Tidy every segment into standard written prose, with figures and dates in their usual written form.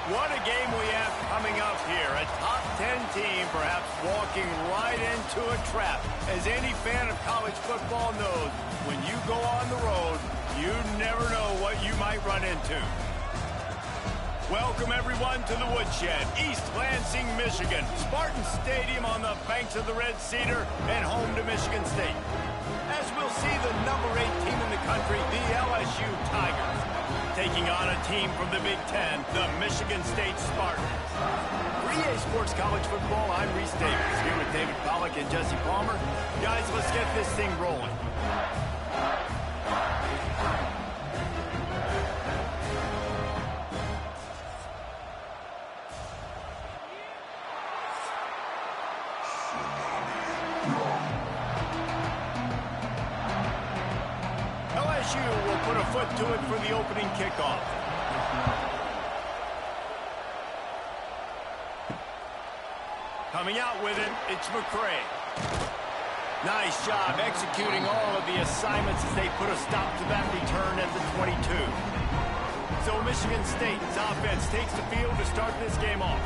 What a game we have coming up here. A top 10 team perhaps walking right into a trap. As any fan of college football knows, when you go on the road, you never know what you might run into. Welcome, everyone, to the Woodshed, East Lansing, Michigan. Spartan Stadium on the banks of the Red Cedar and home to Michigan State. As we'll see the number 8 team in the country, the LSU Tigers, taking on a team from the Big Ten, the Michigan State Spartans. For EA Sports College Football, I'm Reese Davis, here with David Pollack and Jesse Palmer. Guys, let's get this thing rolling. LSU will put a foot to it for the opening kickoff. Coming out with it, it's McCray. Nice job executing all of the assignments as they put a stop to that return at the 22. So Michigan State's offense takes the field to start this game off.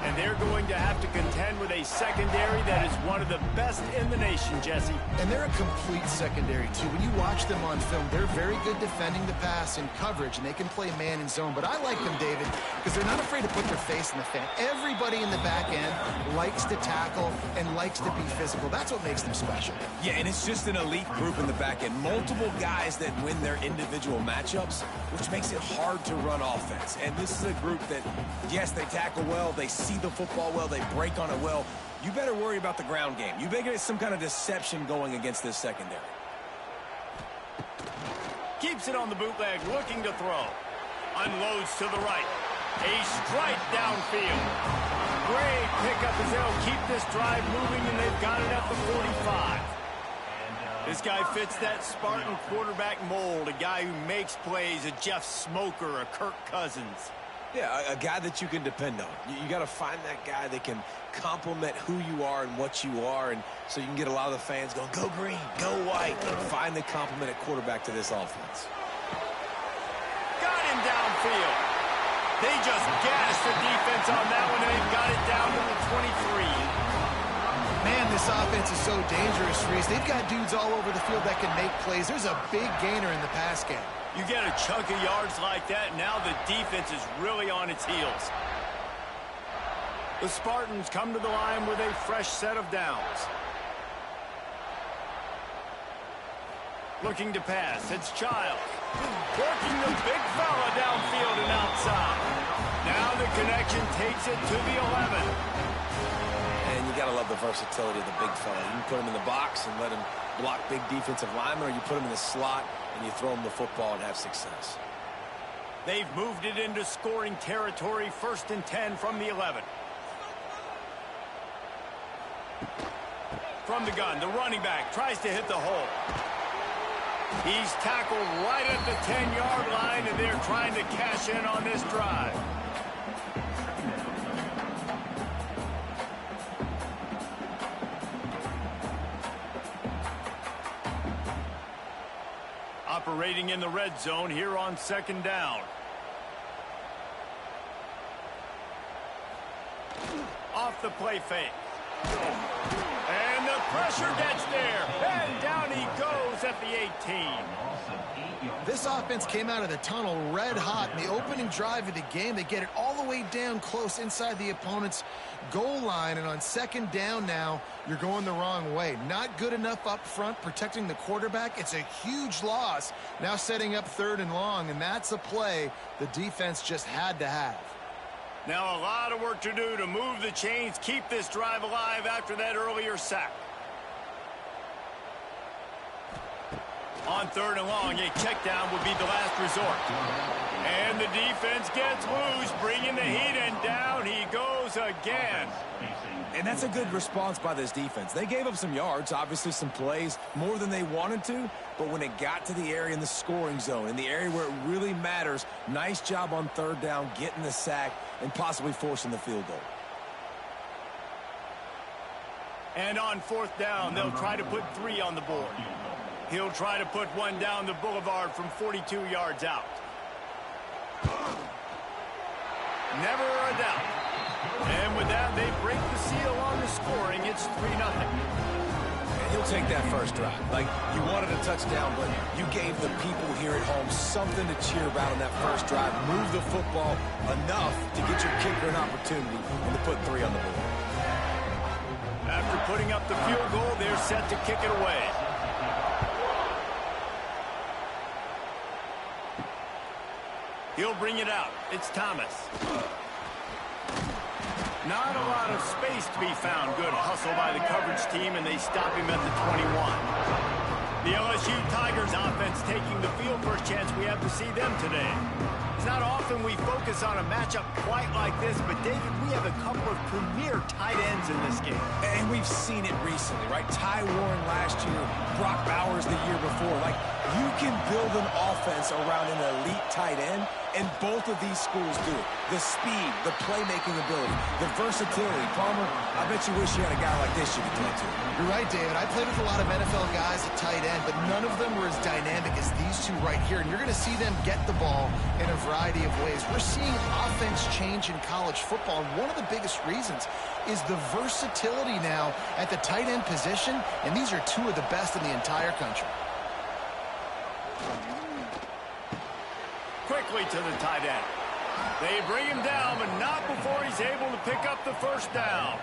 And they're going to have to contend with a secondary that is one of the best in the nation, Jesse. And they're a complete secondary, too. When you watch them on film, they're very good defending the pass in coverage, and they can play man and zone. But I like them, David, because they're not afraid to put their face in the fan. Everybody in the back end likes to tackle and likes to be physical. That's what makes them special. Yeah, and it's just an elite group in the back end. Multiple guys that win their individual matchups, which makes it hard to run offense. And this is a group that, yes, they tackle well, they see the football well, they break on it well. You better worry about the ground game. You better get some kind of deception going against this secondary. Keeps it on the bootleg, looking to throw. Unloads to the right. A strike downfield. Great pickup as they'll keep this drive moving, and they've got it at the 45. This guy fits that Spartan quarterback mold, a guy who makes plays, a Jeff Smoker, a Kirk Cousins. Yeah, a guy that you can depend on. You got to find that guy that can complement who you are and what you are, and so you can get a lot of the fans going, go green, go white. Find the complement at quarterback to this offense. Got him downfield. They just gassed the defense on that one, and they've got it down to the 23. Man, this offense is so dangerous, Reese. They've got dudes all over the field that can make plays. There's a big gainer in the pass game. You get a chunk of yards like that, now the defense is really on its heels. The Spartans come to the line with a fresh set of downs. Looking to pass, it's Child. Working the big fella downfield and outside. Now the connection takes it to the 11. And you got to love the versatility of the big fella. You can put him in the box and let him block big defensive linemen, or you put him in the slot and you throw him the football and have success. They've moved it into scoring territory, 1st and 10 from the 11. From the gun, the running back tries to hit the hole. He's tackled right at the 10-yard line, and they're trying to cash in on this drive. Operating in the red zone here on 2nd down. Off the play fake. And the pressure gets there. And down he goes at the 18. This offense came out of the tunnel red hot in the opening drive of the game. They get it all the way down close inside the opponent's goal line, and on 2nd down now, you're going the wrong way. Not good enough up front protecting the quarterback. It's a huge loss. Now setting up 3rd and long, and that's a play the defense just had to have. Now a lot of work to do to move the chains, keep this drive alive after that earlier sack. On 3rd and long, a check down would be the last resort. And the defense gets loose, bringing the heat, and down he goes again. And that's a good response by this defense. They gave up some yards, obviously some plays, more than they wanted to, but when it got to the area in the scoring zone, in the area where it really matters, nice job on 3rd down, getting the sack, and possibly forcing the field goal. And on 4th down, they'll try to put 3 on the board. He'll try to put one down the boulevard from 42 yards out. Never a doubt. And with that, they break the seal on the scoring. It's 3-0. He'll take that first drive. Like, you wanted a touchdown, but you gave the people here at home something to cheer about on that first drive. Move the football enough to get your kicker an opportunity and to put 3 on the board. After putting up the field goal, they're set to kick it away. He'll bring it out. It's Thomas. Not a lot of space to be found. Good hustle by the coverage team, and they stop him at the 21. The LSU Tigers offense taking the field. First chance we have to see them today. It's not often we focus on a matchup quite like this, but David, we have a couple of premier tight ends in this game. And we've seen it recently, right? Ty Warren last year, Brock Bowers the year before. Like, you can build an offense around an elite tight end, and both of these schools do it. The speed, the playmaking ability, the versatility. Palmer, I bet you wish you had a guy like this you could throw to. You're right, David. I played with a lot of NFL guys at tight end, but none of them were as dynamic as these two right here. And you're going to see them get the ball in a variety of ways. We're seeing offense change in college football, and one of the biggest reasons is the versatility now at the tight end position, and these are two of the best in the entire country. Quickly to the tight end. They bring him down, but not before he's able to pick up the first down.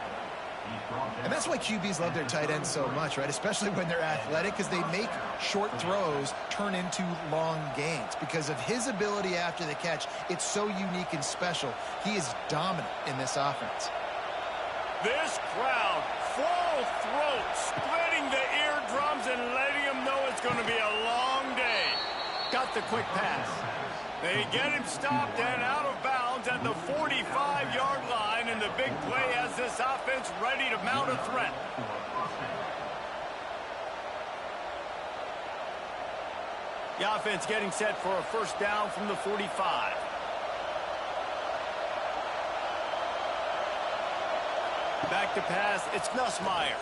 And that's why QBs love their tight ends so much, right? Especially when they're athletic, because they make short throws turn into long gains. Because of his ability after the catch, it's so unique and special. He is dominant in this offense. This crowd, full throat, splitting the eardrums and letting them know it's going to be a long day. Got the quick pass. They get him stopped and out of bounds at the 45-yard line, and the big play has this offense ready to mount a threat. The offense getting set for a first down from the 45. Back to pass, it's Nussmeier.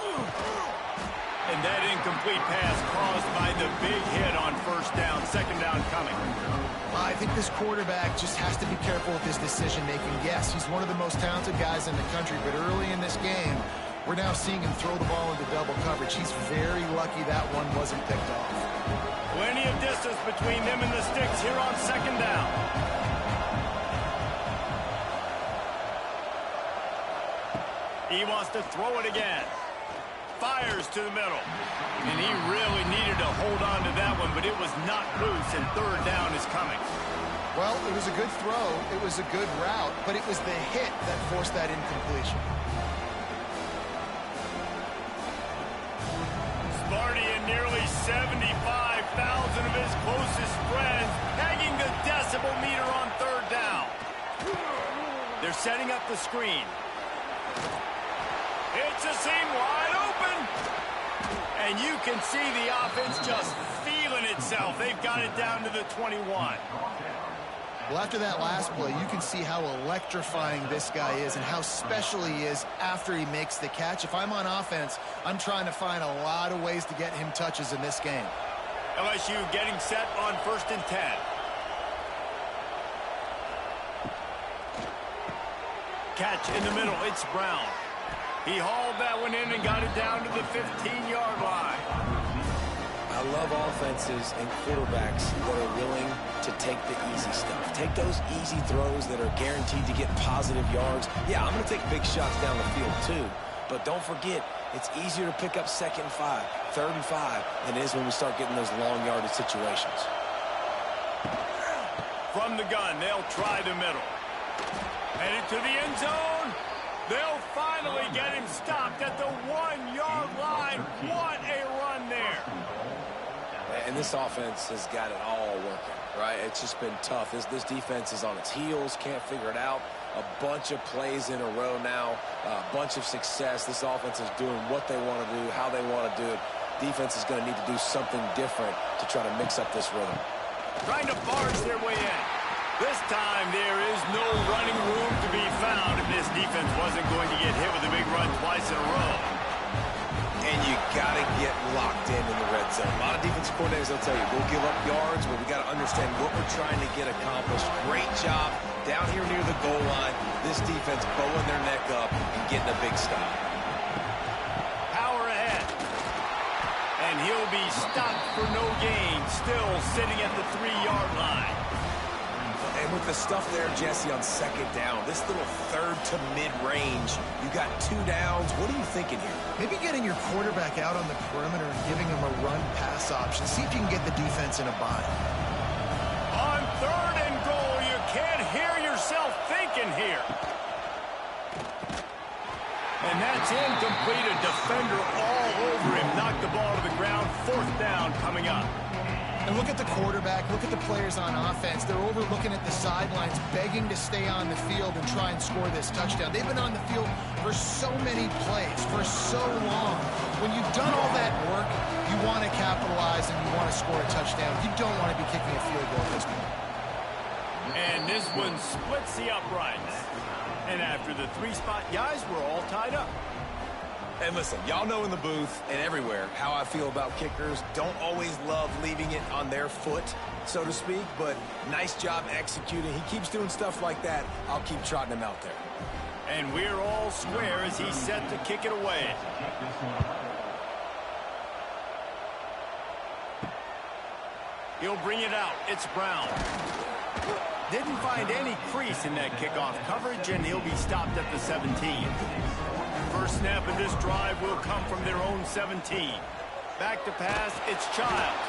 And that incomplete pass caused by the big hit on first down. Second down coming. I think this quarterback just has to be careful with his decision-making. Yes, he's one of the most talented guys in the country, but early in this game, we're now seeing him throw the ball into double coverage. He's very lucky that one wasn't picked off. Plenty of distance between them and the sticks here on second down. He wants to throw it again. Fires to the middle. And he really needed to hold on to that one, but it was not loose, and third down is coming. Well, it was a good throw. It was a good route, but it was the hit that forced that incompletion. Sparty and nearly 75,000 of his closest friends hanging the decibel meter on third down. They're setting up the screen. It's a seam wide open. And you can see the offense just feeling itself. They've got it down to the 21. Well, after that last play, you can see how electrifying this guy is and how special he is after he makes the catch. If I'm on offense, I'm trying to find a lot of ways to get him touches in this game. LSU getting set on first and 10. Catch in the middle. It's Brown. He hauled that one in and got it down to the 15-yard line. I love offenses and quarterbacks that are willing to take the easy stuff. Take those easy throws that are guaranteed to get positive yards. Yeah, I'm going to take big shots down the field too. But don't forget, it's easier to pick up second and 5, third and 5 than it is when we start getting those long yardage situations. From the gun, they'll try the middle. Headed to the end zone. They'll finally get him stopped at the 1-yard line. What a run there. And this offense has got it all working, right? It's just been tough. This defense is on its heels, can't figure it out. A bunch of plays in a row now, a bunch of success. This offense is doing what they want to do, how they want to do it. Defense is going to need to do something different to try to mix up this rhythm. Trying to barge their way in. This time there is no running room to be found if this defense wasn't going to get hit with a big run twice in a row. And you got to get locked in the red zone. A lot of defensive coordinators will tell you, we'll give up yards, but we got to understand what we're trying to get accomplished. Great job down here near the goal line. This defense bowing their neck up and getting a big stop. Power ahead. And he'll be stopped for no gain, still sitting at the 3-yard line. And with the stuff there, Jesse, on second down, this little third to mid-range, you got 2 downs. What are you thinking here? Maybe getting your quarterback out on the perimeter and giving him a run-pass option. See if you can get the defense in a bind. On 3rd and goal, you can't hear yourself thinking here. And that's incomplete. A defender all over him. Knocked the ball to the ground. 4th down coming up. And look at the quarterback, look at the players on offense. They're overlooking at the sidelines, begging to stay on the field and try and score this touchdown. They've been on the field for so many plays, for so long. When you've done all that work, you want to capitalize and you want to score a touchdown. You don't want to be kicking a field goal at this point. And this one splits the uprights. And after the 3-spot guys, we're all tied up. And listen, y'all know in the booth and everywhere how I feel about kickers. Don't always love leaving it on their foot, so to speak, but nice job executing. He keeps doing stuff like that. I'll keep trotting him out there. And we're all square as he's set to kick it away. He'll bring it out. It's Brown. Didn't find any crease in that kickoff coverage, and he'll be stopped at the 17. First snap of this drive will come from their own 17. Back to pass, it's Childs.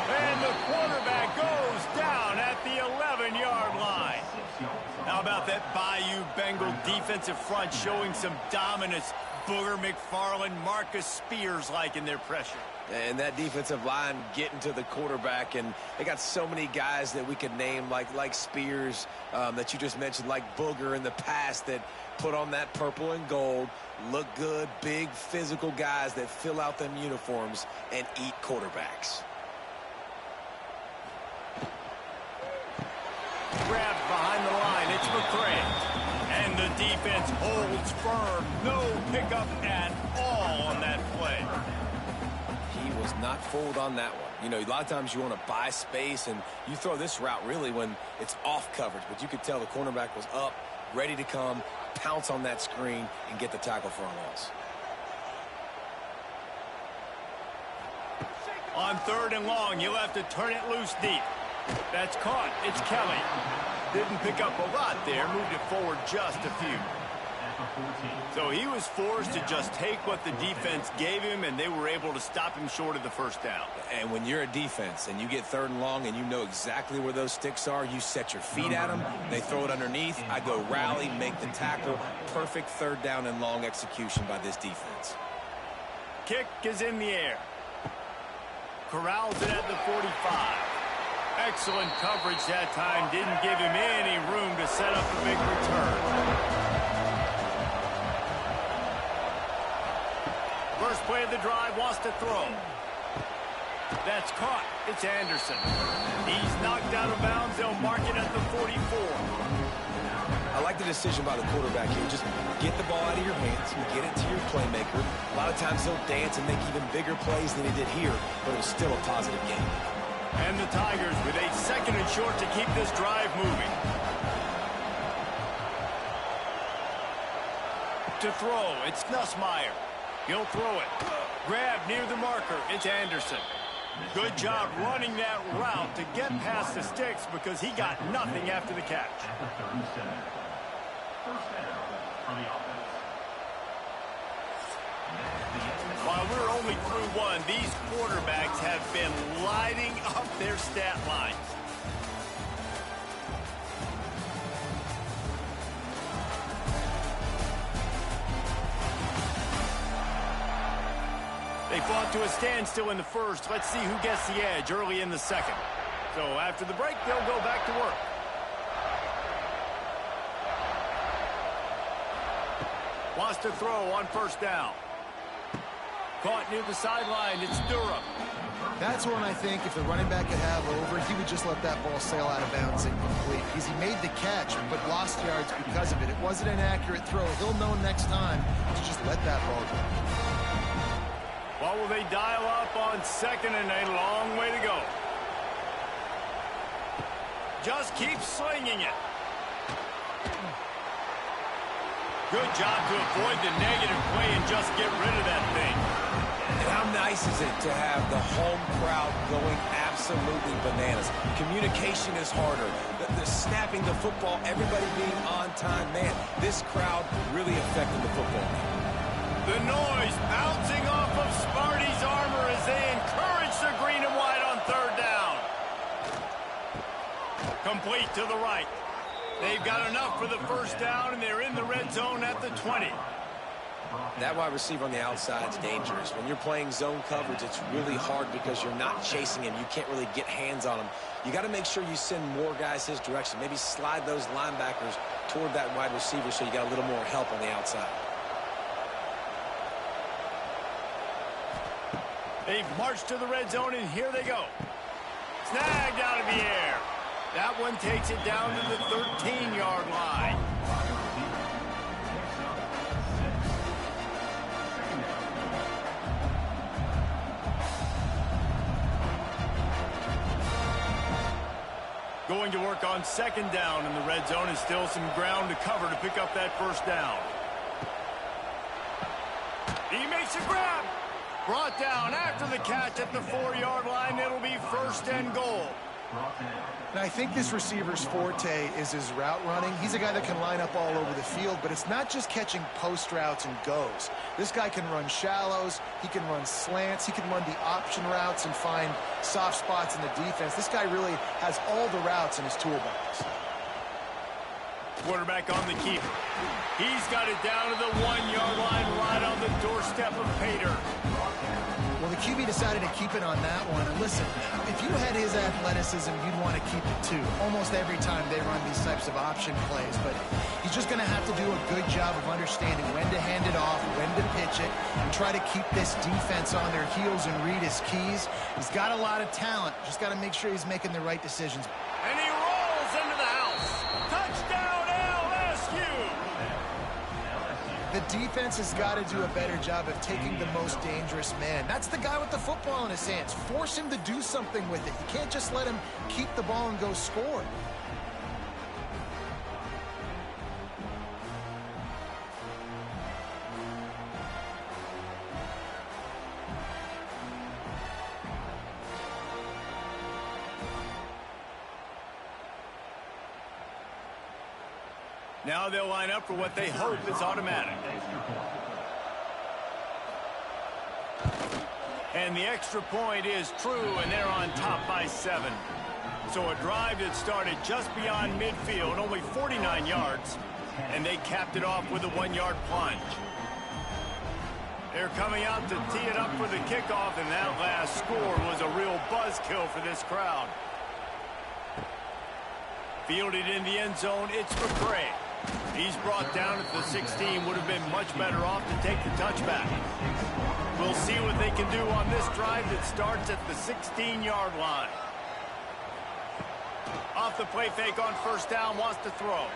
And the quarterback goes down at the 11-yard line. How about that Bayou Bengal defensive front showing some dominance? Booger McFarland, Marcus Spears liking their pressure. And that defensive line getting to the quarterback, and they got so many guys that we could name like Spears that you just mentioned, like Booger in the past, that put on that purple and gold, look good, big physical guys that fill out them uniforms and eat quarterbacks. Grabbed behind the line, it's McCray. And the defense holds firm. No pickup at all on that play. He was not fooled on that one. You know, a lot of times you want to buy space, and you throw this route really when it's off coverage. But you could tell the cornerback was up, ready to come, pounce on that screen, and get the tackle for a loss. On 3rd and long, you'll have to turn it loose deep. That's caught. It's Kelly. Didn't pick up a lot there. Moved it forward just a few. So he was forced to just take what the defense gave him, and they were able to stop him short of the 1st down. And when you're a defense and you get 3rd and long and you know exactly where those sticks are, you set your feet at them, they throw it underneath, I go rally, make the tackle. Perfect 3rd down and long execution by this defense. Kick is in the air. Corrals it at the 45. Excellent coverage that time. Didn't give him any room to set up a big return. First play of the drive, wants to throw. That's caught. It's Anderson. He's knocked out of bounds. They'll mark it at the 44. I like the decision by the quarterback here. Just get the ball out of your hands, get it to your playmaker. A lot of times he'll dance and make even bigger plays than he did here, but it was still a positive game. And the Tigers with a 2nd and short to keep this drive moving. To throw, it's Nussmeier. He'll throw it. Grab near the marker, it's Anderson. Good job running that route to get past the sticks because he got nothing after the catch. While we're only through one, these quarterbacks have been lighting up their stat lines. They fought to a standstill in the 1st. Let's see who gets the edge early in the 2nd. So after the break, they'll go back to work. Wants to throw on 1st down. Caught near the sideline. It's Durham. That's one I think if the running back could have over, he would just let that ball sail out of bounds incomplete because he made the catch but lost yards because of it. It wasn't an accurate throw. He'll know next time to just let that ball go. What will they dial up on second and a long way to go? Just keep slinging it. Good job to avoid the negative play and just get rid of that thing. And how nice is it to have the home crowd going absolutely bananas? Communication is harder. The snapping the football, everybody being on time. Man, this crowd really affected the football game. The noise bouncing off of Sparty's armor as they encourage the green and white on third down. Complete to the right. They've got enough for the first down, and they're in the red zone at the 20. That wide receiver on the outside is dangerous. When you're playing zone coverage, it's really hard because you're not chasing him. You can't really get hands on him. You got to make sure you send more guys his direction. Maybe slide those linebackers toward that wide receiver so you got a little more help on the outside. They've marched to the red zone, and here they go. Snagged out of the air. That one takes it down to the 13-yard line. Going to work on second down in the red zone, and still some ground to cover to pick up that first down. He makes a grab. Brought down after the catch at the 4-yard line. It'll be first and goal. And I think this receiver's forte is his route running. He's a guy that can line up all over the field, but it's not just catching post routes and goes. This guy can run shallows, he can run slants, he can run the option routes and find soft spots in the defense. This guy really has all the routes in his toolbox. Quarterback on the keeper. He's got it down to the 1-yard line, right on the doorstep of Pater. Well, the QB decided to keep it on that one. And listen, if you had his athleticism, you'd want to keep it too. Almost every time they run these types of option plays. But he's just going to have to do a good job of understanding when to hand it off, when to pitch it, and try to keep this defense on their heels and read his keys. He's got a lot of talent. Just got to make sure he's making the right decisions. And he rolls into the house. Touchdown, LSU! The defense has got to do a better job of taking the most dangerous man. That's the guy with the football in his hands. Force him to do something with it. You can't just let him keep the ball and go score. Now they'll line up for what they hope is automatic. And the extra point is true, and they're on top by 7. So a drive that started just beyond midfield, only 49 yards, and they capped it off with a 1-yard plunge. They're coming out to tee it up for the kickoff, and that last score was a real buzzkill for this crowd. Fielded in the end zone, it's McCray. He's brought down at the 16, would have been much better off to take the touchback. We'll see what they can do on this drive that starts at the 16-yard line. Off the play fake on first down, wants to throw.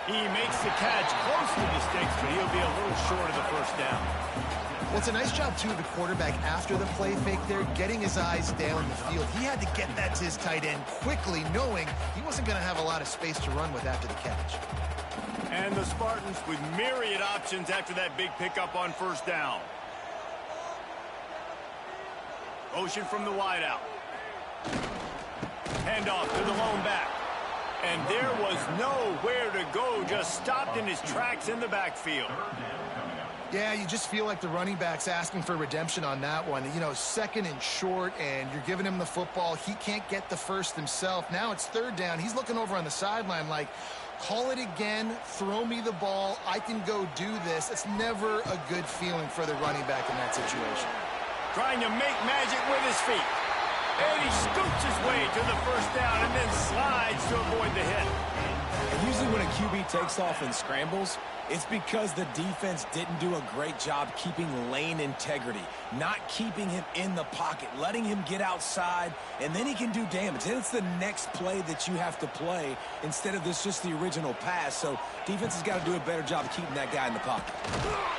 He makes the catch close to the sticks, but he'll be a little short of the first down. Well, it's a nice job, too, of the quarterback after the play fake there, getting his eyes down the field. He had to get that to his tight end quickly, knowing he wasn't going to have a lot of space to run with after the catch. And the Spartans with myriad options after that big pickup on first down. Motion from the wideout. Handoff to the lone back. And there was nowhere to go, just stopped in his tracks in the backfield. Yeah, you just feel like the running back's asking for redemption on that one. You know, second and short, and you're giving him the football. He can't get the first himself. Now it's third down. He's looking over on the sideline like, call it again, throw me the ball, I can go do this. It's never a good feeling for the running back in that situation. Trying to make magic with his feet. And he scoots his way to the first down and then slides to avoid the hit. Usually when a QB takes off and scrambles, it's because the defense didn't do a great job keeping lane integrity, not keeping him in the pocket, letting him get outside, and then he can do damage. Then it's the next play that you have to play instead of this just the original pass. So defense has got to do a better job of keeping that guy in the pocket.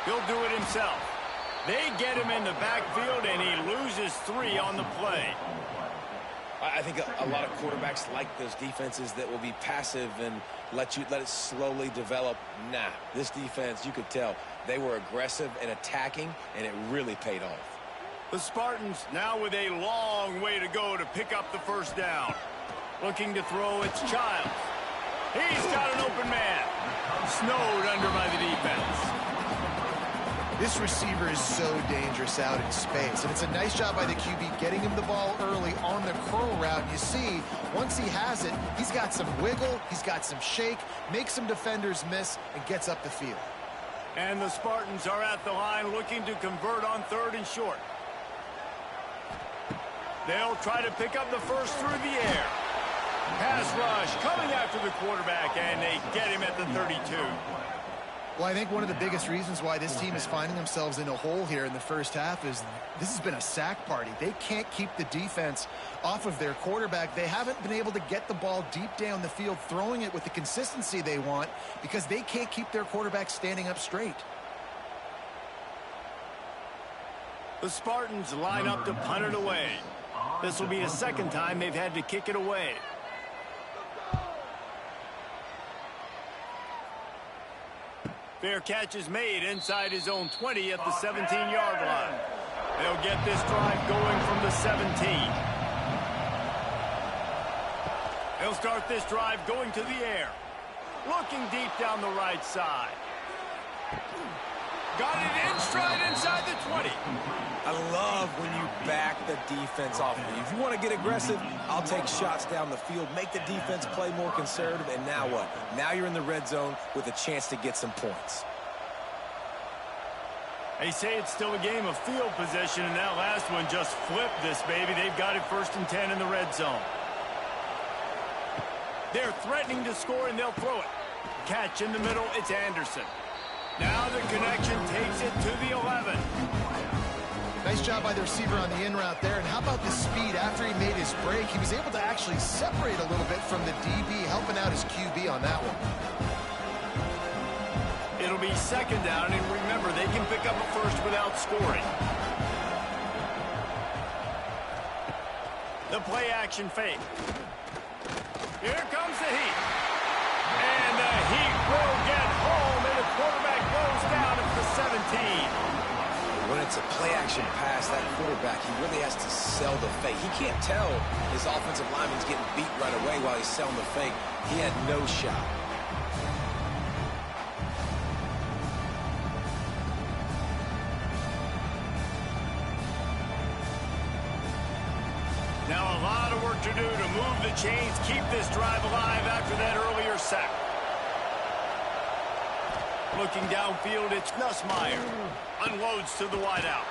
He'll do it himself. They get him in the backfield, and he loses 3 on the play. I think a lot of quarterbacks like those defenses that will be passive and let it slowly develop. Nah, this defense, you could tell, they were aggressive and attacking, and it really paid off. The Spartans now with a long way to go to pick up the first down. Looking to throw, it's Childs. He's got an open man. Snowed under by the defense. This receiver is so dangerous out in space, and it's a nice job by the QB getting him the ball early on the curl route. You see, once he has it, he's got some wiggle, he's got some shake, makes some defenders miss, and gets up the field. And the Spartans are at the line looking to convert on 3rd and short. They'll try to pick up the first through the air. Pass rush coming after the quarterback, and they get him at the 32. Well, I think one of the biggest reasons why this team is finding themselves in a hole here in the first half is this has been a sack party. They can't keep the defense off of their quarterback. They haven't been able to get the ball deep down the field, throwing it with the consistency they want because they can't keep their quarterback standing up straight. The Spartans line up to punt it away. This will be the 2nd time they've had to kick it away. Fair catch is made inside his own 20 at the 17-yard line. They'll get this drive going from the 17. They'll start this drive going to the air. Looking deep down the right side. Got it in stride inside the 20. I love when you back the defense off of you. If you want to get aggressive, I'll take shots down the field, make the defense play more conservative, and now what? Now you're in the red zone with a chance to get some points. They say it's still a game of field position, and that last one just flipped this baby. They've got it 1st and 10 in the red zone. They're threatening to score, and they'll throw it. Catch in the middle, it's Anderson. Now the connection takes it to the 11. Nice job by the receiver on the in route there. And how about the speed after he made his break? He was able to actually separate a little bit from the DB, helping out his QB on that one. It'll be 2nd down, and remember, they can pick up a first without scoring. The play action fake. Here comes the heat. And the heat will get home, and the quarterback goes down at the 17. When it's a play-action pass, that quarterback, he really has to sell the fake. He can't tell his offensive lineman's getting beat right away while he's selling the fake. He had no shot. Now a lot of work to do to move the chains, keep this drive alive after that earlier sack. Looking downfield, it's Nussmeier. Unloads to the wideout.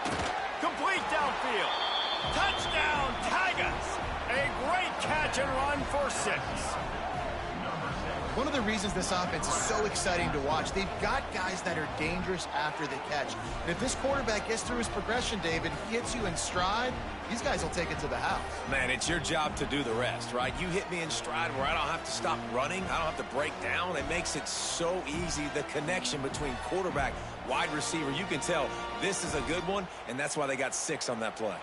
Complete downfield. Touchdown, Tigers. A great catch and run for 6. One of the reasons this offense is so exciting to watch, they've got guys that are dangerous after the catch. And if this quarterback gets through his progression, David, he hits you in stride, these guys will take it to the house. Man, it's your job to do the rest, right? You hit me in stride where I don't have to stop running. I don't have to break down. It makes it so easy, the connection between quarterback, wide receiver. You can tell this is a good one, and that's why they got 6 on that play.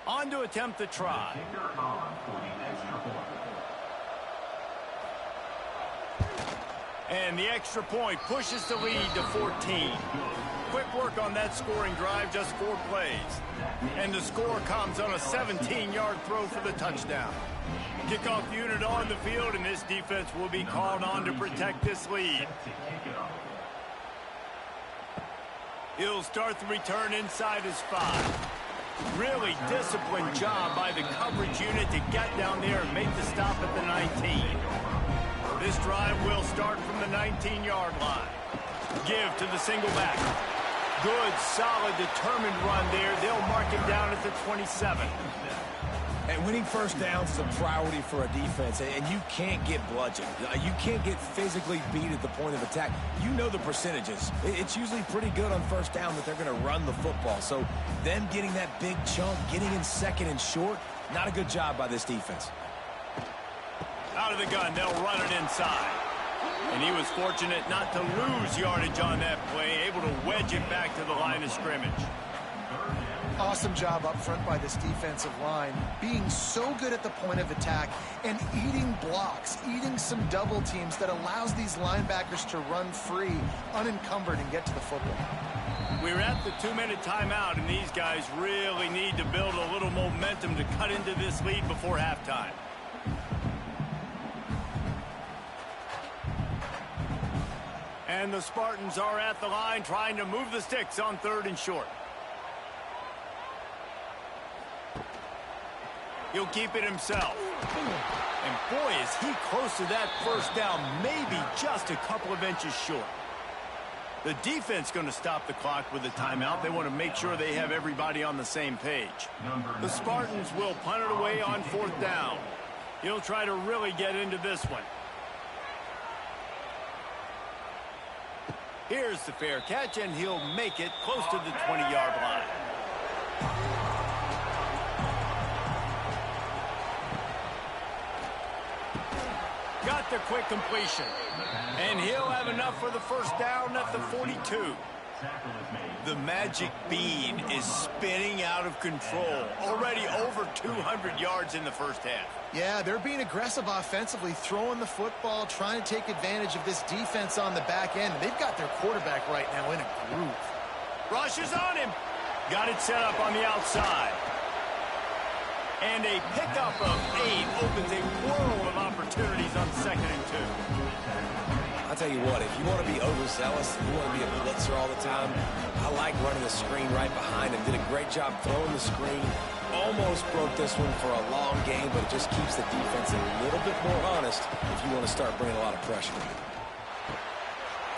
On to attempt the try. And the extra point pushes the lead to 14. Quick work on that scoring drive, just 4 plays. And the score comes on a 17-yard throw for the touchdown. Kickoff unit on the field, and this defense will be called on to protect this lead. He'll start the return inside his 5. Really disciplined job by the coverage unit to get down there and make the stop at the 19. This drive will start from the 19-yard line. Give to the single back. Good, solid, determined run there. They'll mark him down at the 27. And winning first downs is a priority for a defense, and you can't get bludgeoned. You can't get physically beat at the point of attack. You know the percentages. It's usually pretty good on first down that they're going to run the football. So them getting that big chunk, getting in 2nd and short, Not a good job by this defense. Out of the gun, they'll run it inside. And he was fortunate not to lose yardage on that play, able to wedge it back to the line of scrimmage. Awesome job up front by this defensive line, being so good at the point of attack and eating blocks, eating some double teams that allows these linebackers to run free, unencumbered, and get to the football. We're at the 2-minute timeout, and these guys really need to build a little momentum to cut into this lead before halftime. And the Spartans are at the line trying to move the sticks on 3rd and short. He'll keep it himself. And boy, is he close to that first down, maybe just a couple of inches short. The defense going to stop the clock with a timeout. They want to make sure they have everybody on the same page. The Spartans will punt it away on 4th down. He'll try to really get into this one. Here's the fair catch, and he'll make it close to the 20-yard line. Got the quick completion. And he'll have enough for the first down at the 42. The magic bean is spinning out of control. Already over 200 yards in the first half. Yeah, they're being aggressive offensively, throwing the football, trying to take advantage of this defense on the back end. And they've got their quarterback right now in a groove. Rush is on him. Got it set up on the outside. And a pickup of 8 opens a world of opportunities on 2nd and 2. I'll tell you what, if you want to be overzealous, you want to be a blitzer all the time, I like running the screen right behind him. Did a great job throwing the screen. Almost broke this one for a long game, but it just keeps the defense a little bit more honest if you want to start bringing a lot of pressure.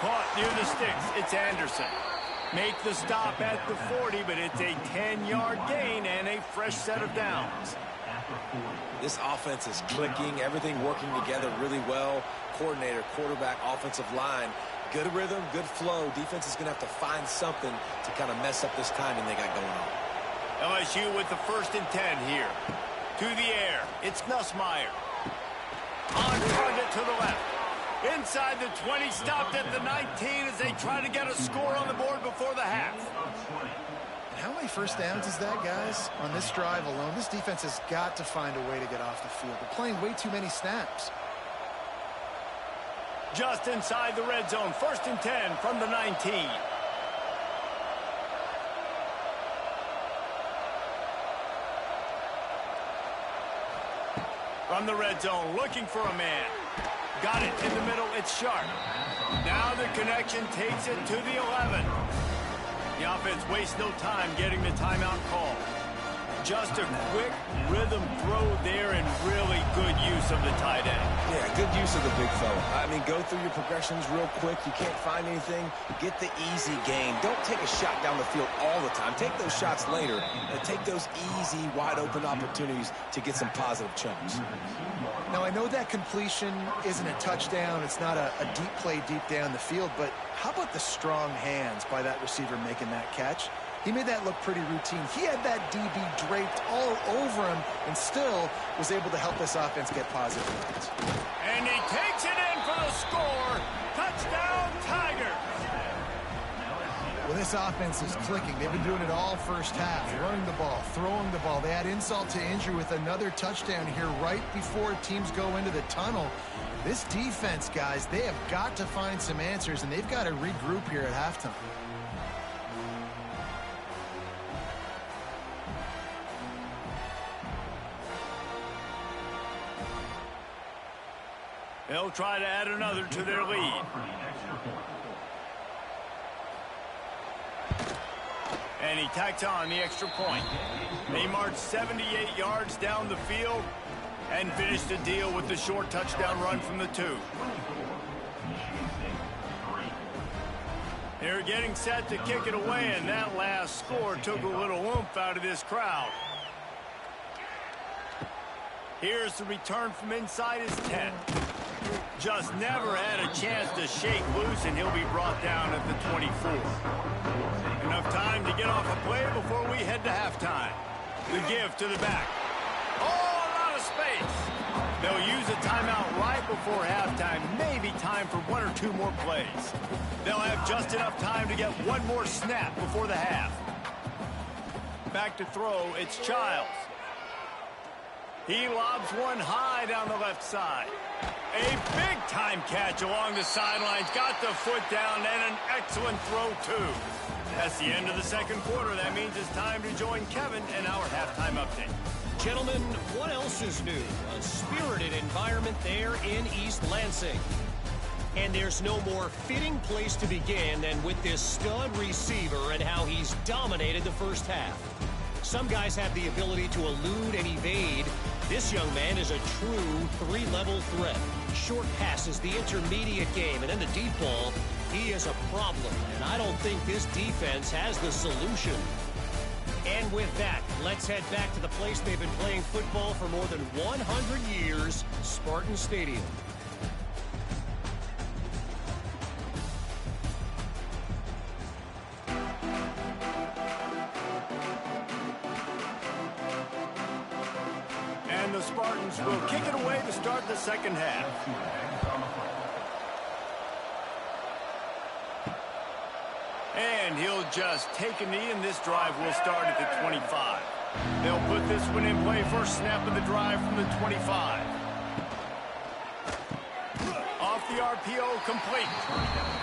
Caught near the sticks. It's Anderson. Make the stop at the 40, but it's a 10-yard gain and a fresh set of downs. This offense is clicking, everything working together really well. Coordinator, quarterback, offensive line, good rhythm, good flow. Defense is going to have to find something to kind of mess up this timing they got going on. LSU with the 1st and 10 here. To the air, it's Nussmeier. On target to the left. Inside the 20, stopped at the 19 as they try to get a score on the board before the half. How many first downs is that, guys? On this drive alone, this defense has got to find a way to get off the field. They're playing way too many snaps. Just inside the red zone, 1st and 10 from the 19. From the red zone, looking for a man. Got it in the middle, it's Sharp. Now the connection takes it to the 11. The offense wastes no time getting the timeout call. Just a quick rhythm throw there and really good use of the tight end. Yeah, good use of the big fella. I mean, go through your progressions real quick. You can't find anything. Get the easy gain. Don't take a shot down the field all the time. Take those shots later and take those easy, wide-open opportunities to get some positive chunks. Now, I know that completion isn't a touchdown. It's not a deep play deep down the field, but how about the strong hands by that receiver making that catch? He made that look pretty routine. He had that DB draped all over him and still was able to help this offense get positive points. And he takes it in for the score. Touchdown, Tigers. Well, this offense is clicking. They've been doing it all first half, running the ball, throwing the ball. They add insult to injury with another touchdown here right before teams go into the tunnel. This defense, guys, they have got to find some answers, and they've got to regroup here at halftime. They'll try to add another to their lead. And he tacks on the extra point. They marched 78 yards down the field and finished the deal with the short touchdown run from the 2. They're getting set to kick it away, and that last score took a little oomph out of this crowd. Here's the return from inside his 10. Just never had a chance to shake loose, and he'll be brought down at the 24. Enough time to get off a play before we head to halftime. The give to the back. Oh, a lot of space. They'll use a timeout right before halftime. Maybe time for one or two more plays. They'll have just enough time to get one more snap before the half. Back to throw, it's Childs. He lobs one high down the left side. A big-time catch along the sidelines. Got the foot down and an excellent throw, too. That's the end of the second quarter. That means it's time to join Kevin and our halftime update. Gentlemen, what else is new? A spirited environment there in East Lansing. And there's no more fitting place to begin than with this stud receiver and how he's dominated the first half. Some guys have the ability to elude and evade. This young man is a true three-level threat. Short passes, the intermediate game, and then the deep ball. He is a problem, and I don't think this defense has the solution. And with that, let's head back to the place they've been playing football for more than 100 years, Spartan Stadium. And the Spartans will kick it away to start the second half. And he'll just take a knee, and this drive will start at the 25. They'll put this one in play. First snap of the drive from the 25. Off the RPO, complete.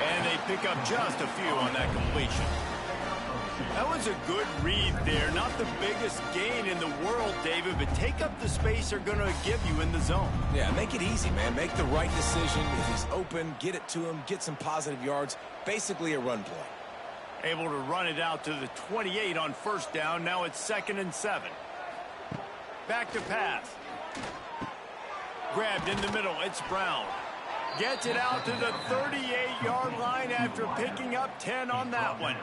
And they pick up just a few on that completion. That was a good read there. Not the biggest gain in the world, David, but take up the space they're going to give you in the zone. Yeah, make it easy, man. Make the right decision. If he's open, get it to him, get some positive yards. Basically a run play. Able to run it out to the 28 on first down. Now it's 2nd and 7. Back to pass. Grabbed in the middle. It's Brown. Gets it out to the 38-yard line after picking up 10 on that one.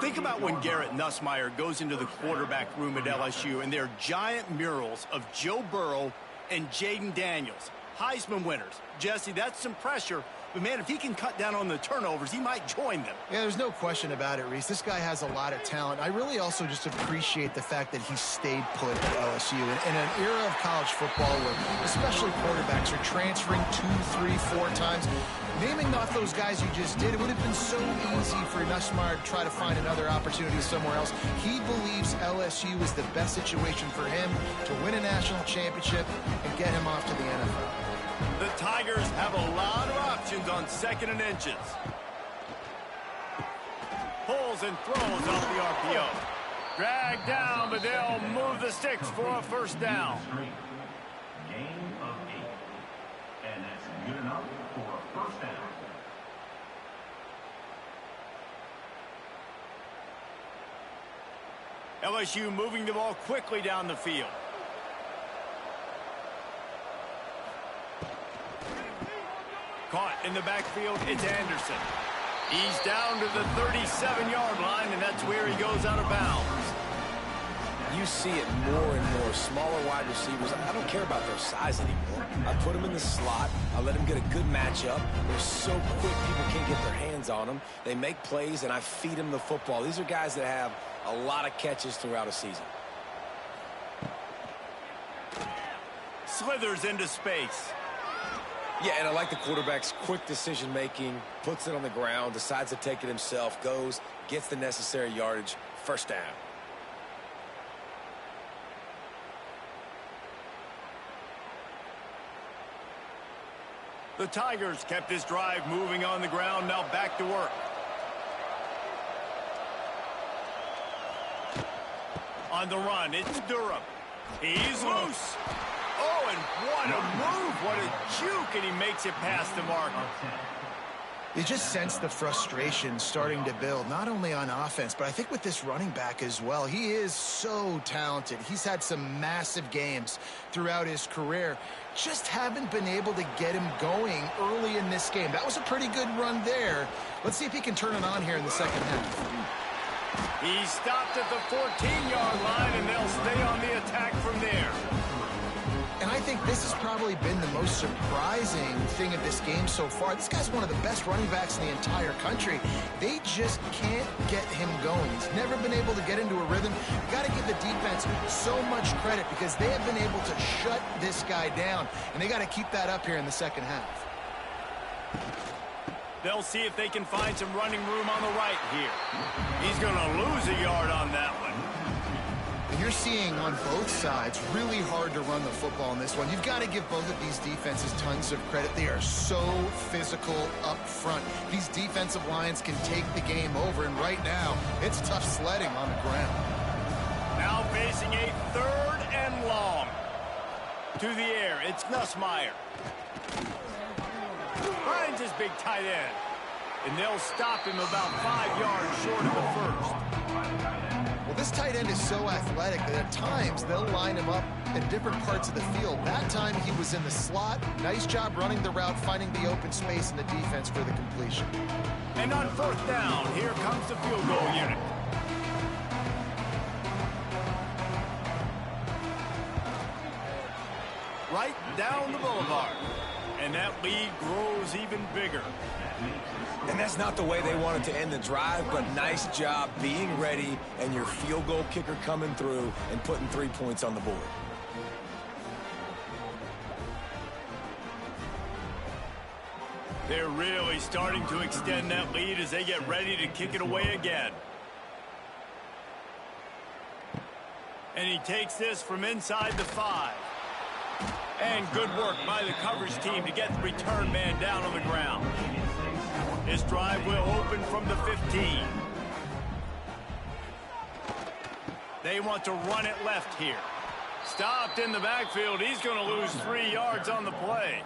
Think about when Garrett Nussmeier goes into the quarterback room at LSU, and there are giant murals of Joe Burrow and Jaden Daniels. Heisman winners. Jesse, that's some pressure. But, man, if he can cut down on the turnovers, he might join them. Yeah, there's no question about it, Reese. This guy has a lot of talent. I really also just appreciate the fact that he stayed put at LSU. In an era of college football where especially quarterbacks are transferring 2, 3, 4 times, naming off those guys you just did, it would have been so easy for Nussmeier to try to find another opportunity somewhere else. He believes LSU is the best situation for him to win a national championship and get him off to the NFL. The Tigers have a lot of options on 2nd and inches. Pulls and throws off the RPO. Dragged down, but they'll move the sticks for a first down. Gain of 8. And that's good enough for a first down. LSU moving the ball quickly down the field. Caught in the backfield, it's Anderson. He's down to the 37-yard line, and that's where he goes out of bounds. You see it more and more. Smaller wide receivers, I don't care about their size anymore. I put them in the slot. I let them get a good matchup. They're so quick, people can't get their hands on them. They make plays, and I feed them the football. These are guys that have a lot of catches throughout a season. Slithers into space. Yeah, and I like the quarterback's quick decision-making, puts it on the ground, decides to take it himself, goes, gets the necessary yardage, first down. The Tigers kept this drive moving on the ground, now back to work. On the run, it's Durham. He's loose. Oh, and what a move, what a juke, and he makes it past the marker. You just sense the frustration starting to build, not only on offense, but I think with this running back as well. He is so talented. He's had some massive games throughout his career. Just haven't been able to get him going early in this game. That was a pretty good run there. Let's see if he can turn it on here in the second half. He stopped at the 14-yard line, and they'll stay on the attack from there. And I think this has probably been the most surprising thing of this game so far. This guy's one of the best running backs in the entire country. They just can't get him going. He's never been able to get into a rhythm. You got to give the defense so much credit because they have been able to shut this guy down, and they got to keep that up here in the second half. They'll see if they can find some running room on the right here. He's going to lose a yard on that one. And you're seeing on both sides really hard to run the football in this one. You've got to give both of these defenses tons of credit. They are so physical up front. These defensive lines can take the game over, and right now, it's tough sledding on the ground. Now facing a 3rd and long. To the air, it's Nussmeier. Finds his big tight end. And they'll stop him about 5 yards short of the first. Well, this tight end is so athletic that at times they'll line him up in different parts of the field. That time he was in the slot. Nice job running the route, finding the open space in the defense for the completion. And on 4th down, here comes the field goal unit. Right down the boulevard. And that lead grows even bigger. And that's not the way they wanted to end the drive, but nice job being ready and your field goal kicker coming through and putting 3 points on the board. They're really starting to extend that lead as they get ready to kick it away again. And he takes this from inside the 5. And good work by the coverage team to get the return man down on the ground. This drive will open from the 15. They want to run it left here. Stopped in the backfield. He's going to lose 3 yards on the play.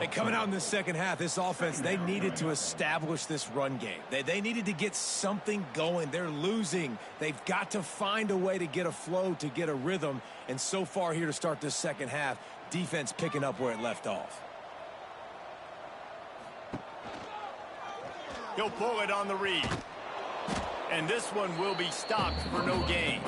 And coming out in the second half, this offense, they needed to establish this run game. They needed to get something going. They're losing. They've got to find a way to get a flow, to get a rhythm. And so far here to start this second half, defense picking up where it left off. He'll pull it on the read. And this one will be stopped for no gain.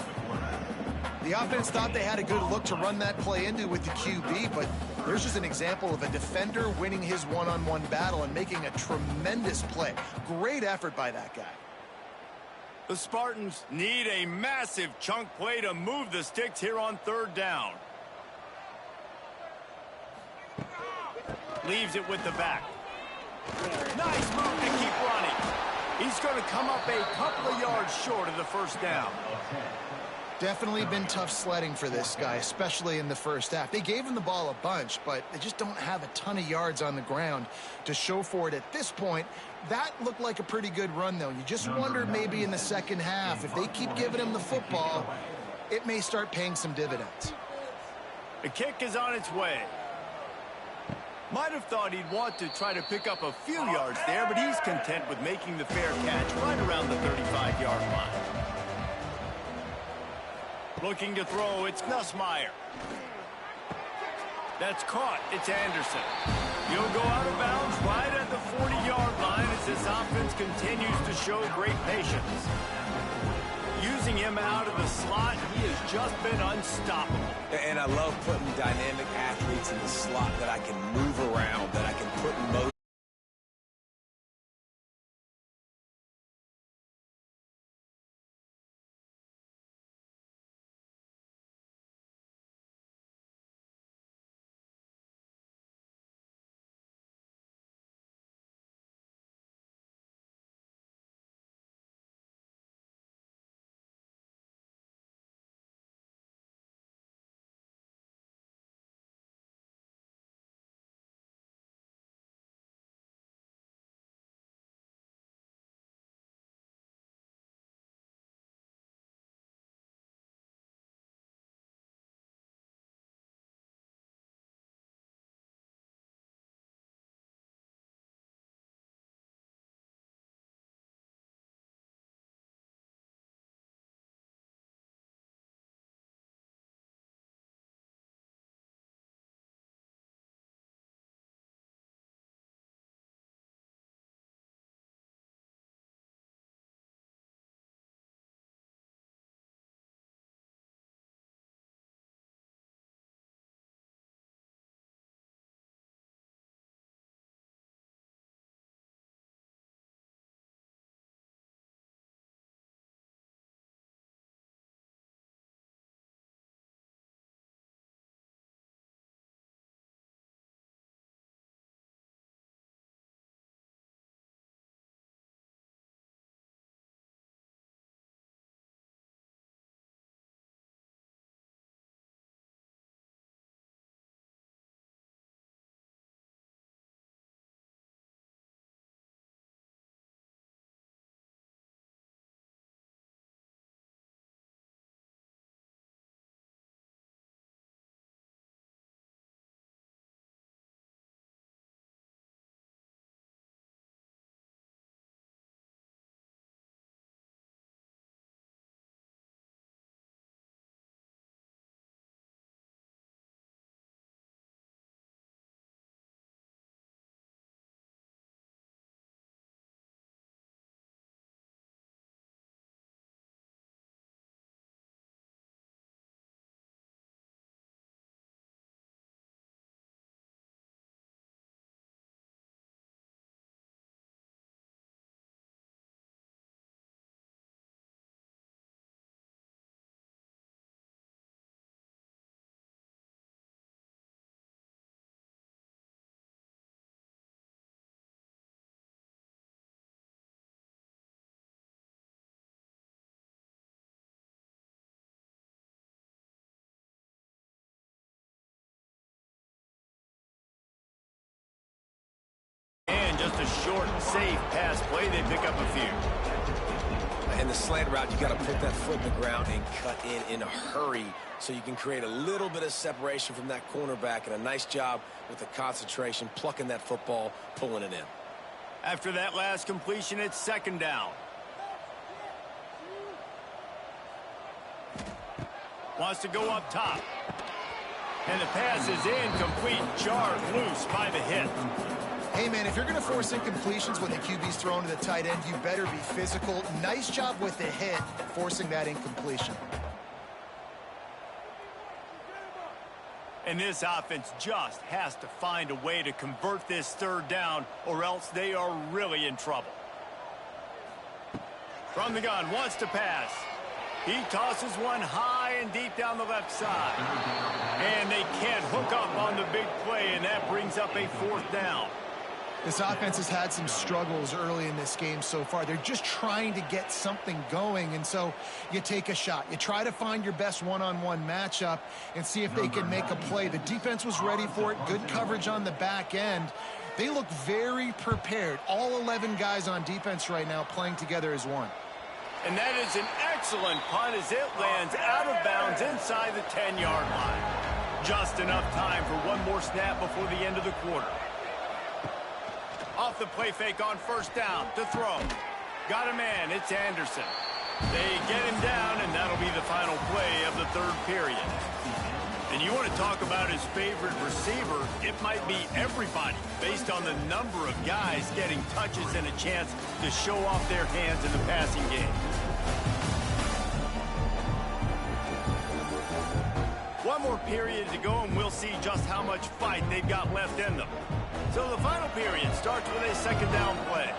The offense thought they had a good look to run that play into with the QB, but there's just an example of a defender winning his one-on-one battle and making a tremendous play. Great effort by that guy. The Spartans need a massive chunk play to move the sticks here on 3rd down. Leaves it with the back. Nice move to keep running. He's going to come up a couple of yards short of the 1st down. Definitely been tough sledding for this guy, especially in the first half. They gave him the ball a bunch, but they just don't have a ton of yards on the ground to show for it at this point. That looked like a pretty good run, though. You just wonder maybe in the second half, if they keep giving him the football, it may start paying some dividends. The kick is on its way. Might have thought he'd want to try to pick up a few yards there, but he's content with making the fair catch right around the 35-yard line. Looking to throw, it's Nussmeier. That's caught, it's Anderson. He'll go out of bounds right at the 40-yard line as this offense continues to show great patience. Using him out of the slot, he has just been unstoppable. And I love putting dynamic athletes in the slot that I can move around, that I can put in motion. short, safe pass play. They pick up a few. And the slant route, you got to put that foot in the ground and cut in a hurry so you can create a little bit of separation from that cornerback, and a nice job with the concentration, plucking that football, pulling it in. After that last completion, it's second down. Wants to go up top. And the pass is incomplete, jarred loose by the hit. Hey, man, if you're going to force incompletions when the QB's thrown to the tight end, you better be physical. Nice job with the hit, forcing that incompletion. And this offense just has to find a way to convert this third down, or else they are really in trouble. From the gun, wants to pass. He tosses one high and deep down the left side. And they can't hook up on the big play, and that brings up a fourth down. This offense has had some struggles early in this game so far. They're just trying to get something going, and so you take a shot. You try to find your best one-on-one matchup and see if they can make a play. The defense was ready for it. Good coverage on the back end. They look very prepared. All 11 guys on defense right now playing together as one. And that is an excellent punt as it lands out of bounds inside the 10-yard line. Just enough time for one more snap before the end of the quarter. Off the play fake on first down to throw. Got a man, it's Anderson. They get him down, and that'll be the final play of the third period. And you want to talk about his favorite receiver, it might be everybody based on the number of guys getting touches and a chance to show off their hands in the passing game. One more period to go, and we'll see just how much fight they've got left in them. So the final period starts with a second down play.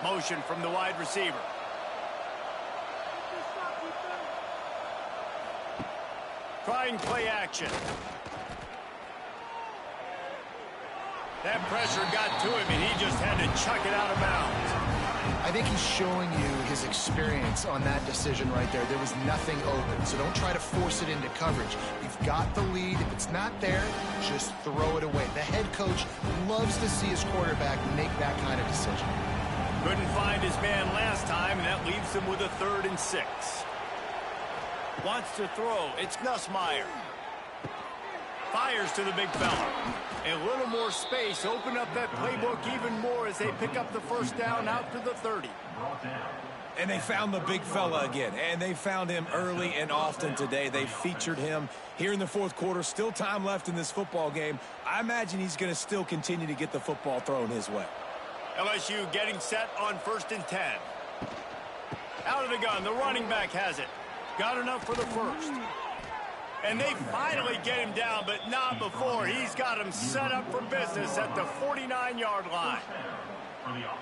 Motion from the wide receiver. Trying play action. That pressure got to him, and he just had to chuck it out of bounds. I think he's showing you his experience on that decision right there. There was nothing open, so don't try to force it into coverage. You've got the lead. If it's not there, just throw it away. The head coach loves to see his quarterback make that kind of decision. Couldn't find his man last time, and that leaves him with a 3rd and 6. Wants to throw. It's Nussmeier. Fires to the big fella. A little more space. Open up that playbook even more as they pick up the first down out to the 30. And they found the big fella again, and they found him early and often today. They featured him here in the fourth quarter. Still time left in this football game. I imagine he's going to still continue to get the football thrown his way. LSU getting set on 1st and 10. Out of the gun, the running back has it. Got enough for the first. And they finally get him down, but not before. He's got him set up for business at the 49-yard line.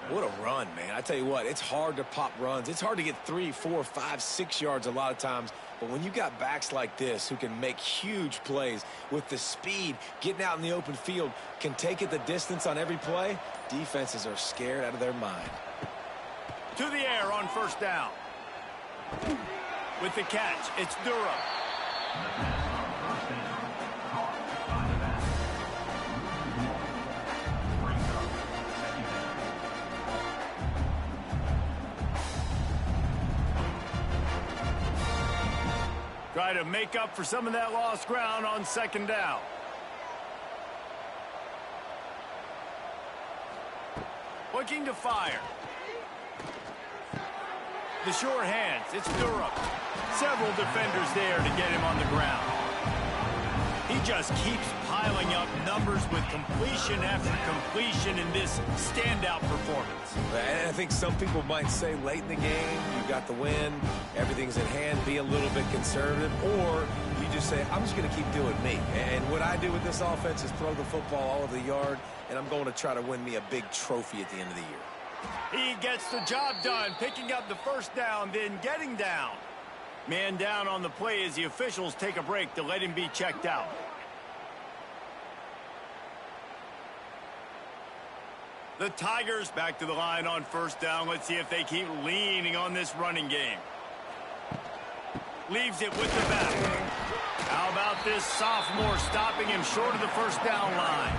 What a run, man. I tell you what, it's hard to pop runs. It's hard to get 3, 4, 5, 6 yards a lot of times. But when you got backs like this who can make huge plays with the speed, getting out in the open field, can take it the distance on every play, defenses are scared out of their mind. To the air on first down. With the catch, it's Durham. Try to make up for some of that lost ground on second down. Looking to fire. The sure hands, it's Durham. Several defenders there to get him on the ground. He just keeps piling up numbers with completion after completion in this standout performance. And I think some people might say late in the game, you got the win, everything's in hand, be a little bit conservative, or you just say, I'm just going to keep doing me. And what I do with this offense is throw the football all over the yard, and I'm going to try to win me a big trophy at the end of the year. He gets the job done, picking up the first down, then getting down. Man down on the play as the officials take a break to let him be checked out. The Tigers back to the line on first down. Let's see if they keep leaning on this running game. Leaves it with the back. How about about this sophomore stopping him short of the first down line?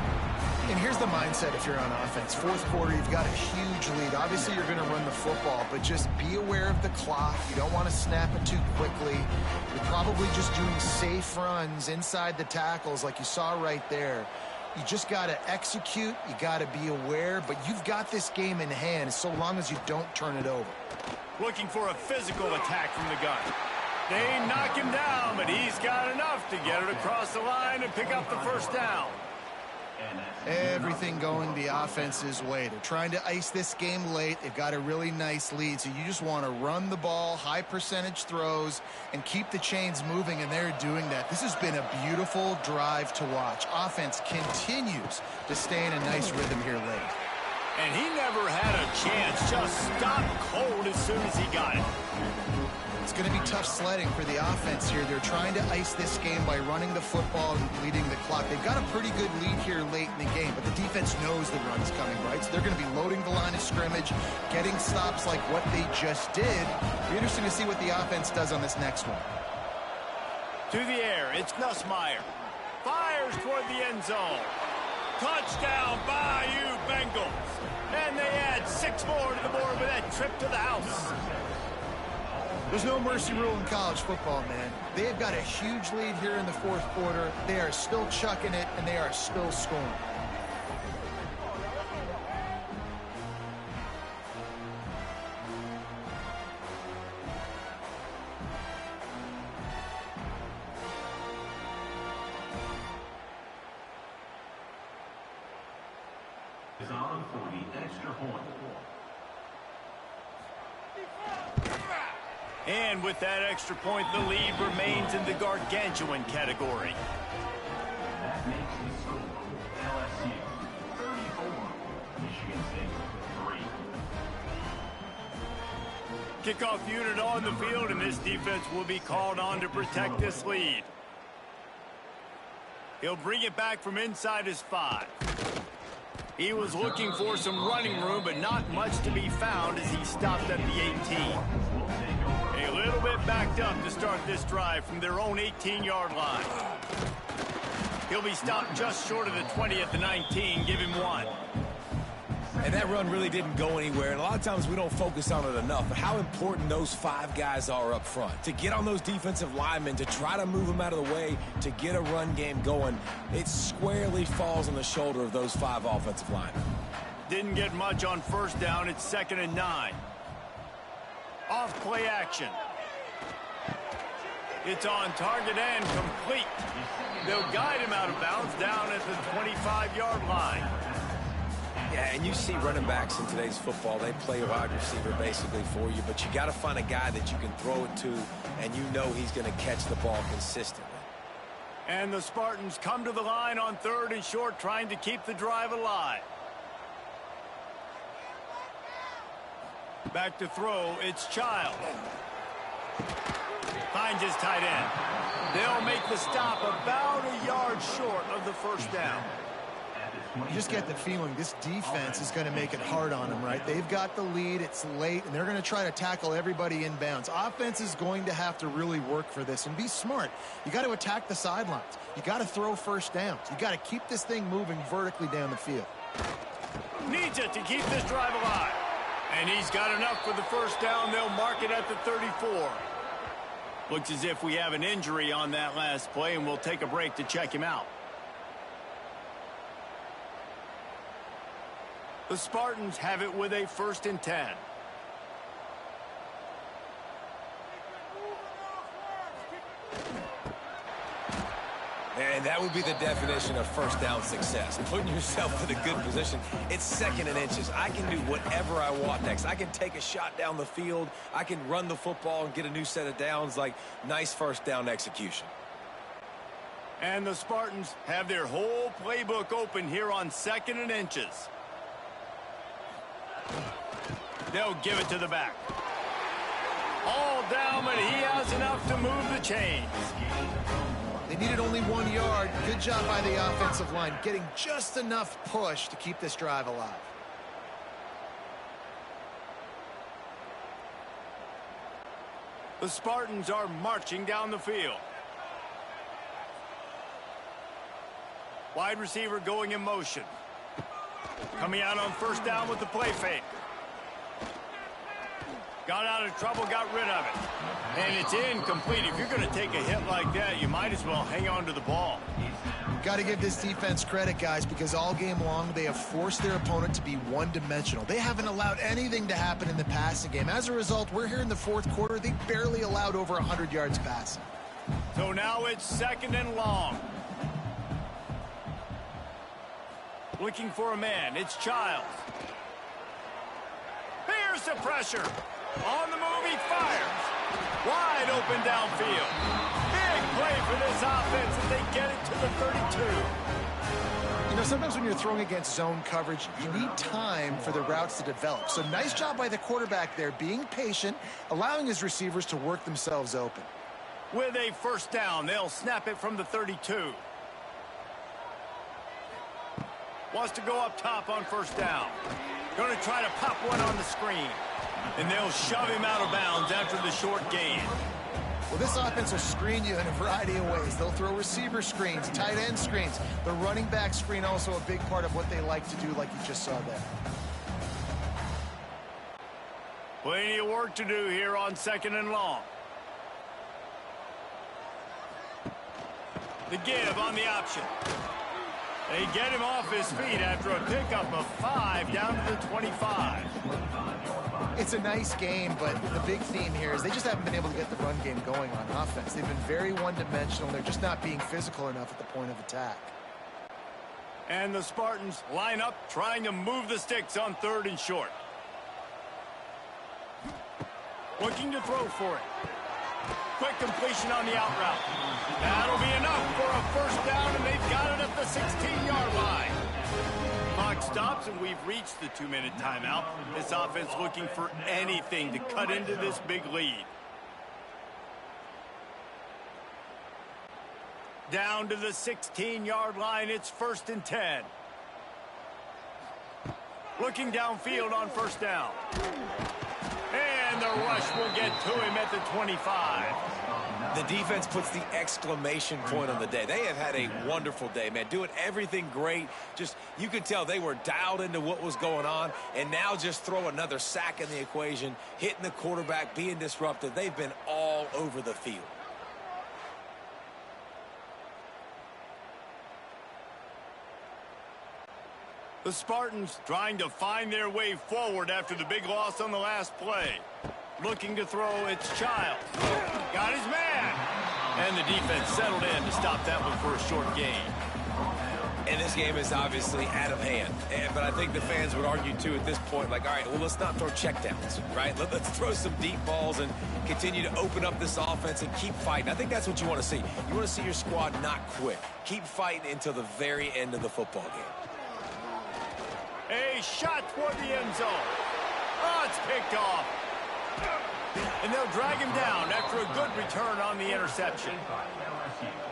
And here's the mindset if you're on offense. Fourth quarter, you've got a huge lead. Obviously, you're going to run the football, but just be aware of the clock. You don't want to snap it too quickly. You're probably just doing safe runs inside the tackles like you saw right there. You just got to execute. You got to be aware, but you've got this game in hand so long as you don't turn it over. Looking for a physical attack from the gun. They knock him down, but he's got enough to get it across the line and pick up the first down. Everything going the offense's way. They're trying to ice this game late. They've got a really nice lead, so you just want to run the ball, high percentage throws, and keep the chains moving, and they're doing that. This has been a beautiful drive to watch. Offense continues to stay in a nice rhythm here late. And he never had a chance, just stopped cold as soon as he got it. It's going to be tough sledding for the offense here. They're trying to ice this game by running the football and bleeding the clock. They've got a pretty good lead here late in the game, but the defense knows the run's coming, right? So they're going to be loading the line of scrimmage, getting stops like what they just did. It'll be interesting to see what the offense does on this next one. To the air, it's Nussmeier. Fires toward the end zone. Touchdown, Bayou Bengals. And they add 6 more to the board with that trip to the house. There's no mercy rule in college football, man. They've got a huge lead here in the fourth quarter. They are still chucking it, and they are still scoring. Is on for the extra point. And with that extra point, the lead remains in the gargantuan category. That makes the score LSU 34, Michigan State 3. Kickoff unit on the field, and this defense will be called on to protect this lead. He'll bring it back from inside his 5. He was looking for some running room, but not much to be found as he stopped at the 18. A little bit backed up to start this drive from their own 18-yard line. He'll be stopped just short of the 20 at the 19. Give him 1. And that run really didn't go anywhere, and a lot of times we don't focus on it enough, but how important those 5 guys are up front. To get on those defensive linemen, to try to move them out of the way, to get a run game going, it squarely falls on the shoulder of those 5 offensive linemen. Didn't get much on first down. It's 2nd and 9. Off play action. It's on target and complete. They'll guide him out of bounds down at the 25-yard line. Yeah, and you see running backs in today's football, they play a wide receiver basically for you, but you got to find a guy that you can throw it to, and you know he's going to catch the ball consistently. And the Spartans come to the line on 3rd and short, trying to keep the drive alive. Back to throw, it's Child. Finds his tight end. They'll make the stop about a yard short of the first down. You just get the feeling this defense is going to make it hard on them, right? They've got the lead, it's late, and they're going to try to tackle everybody inbounds. Offense is going to have to really work for this and be smart. You got to attack the sidelines. You got to throw first downs. You got to keep this thing moving vertically down the field. Needs it to keep this drive alive. And he's got enough for the first down. They'll mark it at the 34. Looks as if we have an injury on that last play, and we'll take a break to check him out. The Spartans have it with a 1st and 10. And that would be the definition of first down success. Putting yourself in a good position. It's 2nd and inches. I can do whatever I want next. I can take a shot down the field. I can run the football and get a new set of downs. Like, nice first down execution. And the Spartans have their whole playbook open here on 2nd and inches. They'll give it to the back. All down, but he has enough to move the chains. They needed only 1 yard. Good job by the offensive line, getting just enough push to keep this drive alive. The Spartans are marching down the field. Wide receiver going in motion. Coming out on first down with the play fake. Got out of trouble, got rid of it. And it's incomplete. If you're going to take a hit like that, you might as well hang on to the ball. Got to give this defense credit, guys, because all game long they have forced their opponent to be one-dimensional. They haven't allowed anything to happen in the passing game. As a result, we're here in the fourth quarter. They barely allowed over 100 yards passing. So now it's second and long. Looking for a man. It's Childs. Here's the pressure. On the move, he fires. Wide open downfield. Big play for this offense as they get it to the 32. You know, sometimes when you're throwing against zone coverage, you need time for the routes to develop. So nice job by the quarterback there, being patient, allowing his receivers to work themselves open. With a first down, they'll snap it from the 32. Wants to go up top on first down. Going to try to pop one on the screen. And they'll shove him out of bounds after the short gain. Well, this offense will screen you in a variety of ways. They'll throw receiver screens, tight end screens. The running back screen also a big part of what they like to do, like you just saw there. Plenty of work to do here on second and long. The give on the option. They get him off his feet after a pickup of 5 down to the 25. It's a nice game, but the big theme here is they just haven't been able to get the run game going on offense. They've been very one-dimensional. They're just not being physical enough at the point of attack. And the Spartans line up trying to move the sticks on third and short. Looking to throw for it. Quick completion on the out route. That'll be enough for a first down, and they've got it at the 16-yard line. Clock stops, and we've reached the 2-minute timeout. This offense looking for anything to cut into this big lead. Down to the 16-yard line, it's 1st and 10. Looking downfield on first down. And the rush will get to him at the 25. The defense puts the exclamation point on the day. They have had a wonderful day, man. Doing everything great. Just, you could tell they were dialed into what was going on. And now just throw another sack in the equation, hitting the quarterback, being disruptive. They've been all over the field. The Spartans trying to find their way forward after the big loss on the last play. Looking to throw, it's Childs. Got his man. And the defense settled in to stop that one for a short gain. And this game is obviously out of hand. But I think the fans would argue, too, at this point, like, all right, well, let's not throw checkdowns, right? Let's throw some deep balls and continue to open up this offense and keep fighting. I think that's what you want to see. You want to see your squad not quit. Keep fighting until the very end of the football game. A shot toward the end zone. Oh, it's picked off. And they'll drag him down after a good return on the interception.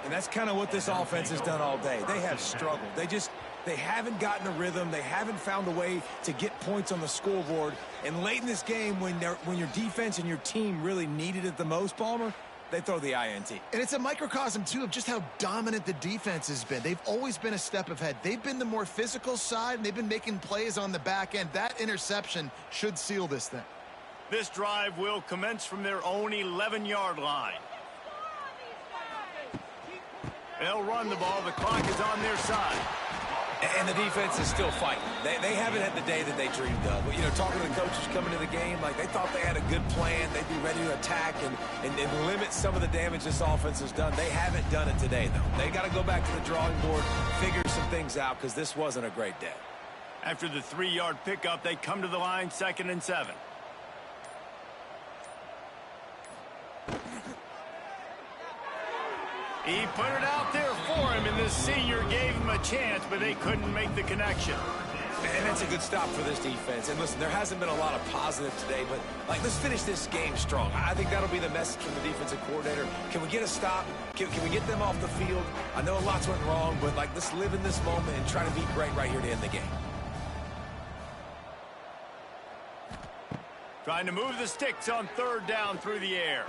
And that's kind of what this offense has done all day. They have struggled. They haven't gotten a rhythm. They haven't found a way to get points on the scoreboard. And late in this game, when your defense and your team really needed it the most, Palmer, they throw the INT. And it's a microcosm, too, of just how dominant the defense has been. They've always been a step ahead. They've been the more physical side, and they've been making plays on the back end. That interception should seal this thing. This drive will commence from their own 11-yard line. They'll run the ball. The clock is on their side. And the defense is still fighting. They haven't had the day that they dreamed of. You know, talking to the coaches coming to the game, like they thought they had a good plan. They'd be ready to attack and limit some of the damage this offense has done. They haven't done it today, though. They got to go back to the drawing board, figure some things out, because this wasn't a great day. After the 3-yard pickup, they come to the line 2nd and 7. He put it out there for him, and the senior gave him a chance, but they couldn't make the connection. And that's a good stop for this defense. And listen, there hasn't been a lot of positive today, but like, let's finish this game strong. I think that'll be the message from the defensive coordinator. Can we get a stop? Can we get them off the field? I know lots went wrong, but like, let's live in this moment and try to be great right here to end the game. Trying to move the sticks on 3rd down through the air.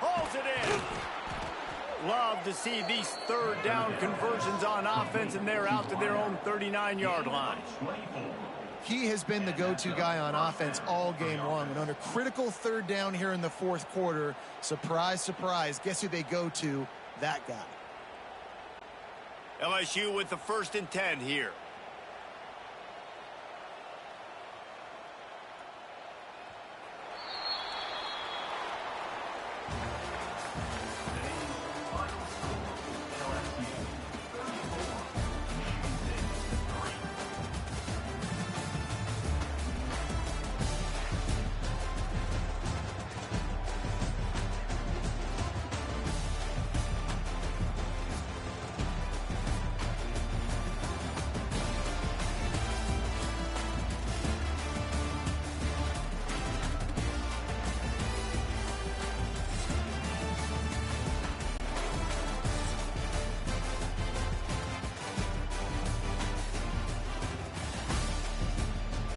Hauls it in. Love to see these third down conversions on offense, and they're out to their own 39-yard line. He has been the go-to guy on offense all game long. And under critical third down here in the fourth quarter, surprise, surprise, guess who they go to? That guy. LSU with the 1st and 10 here.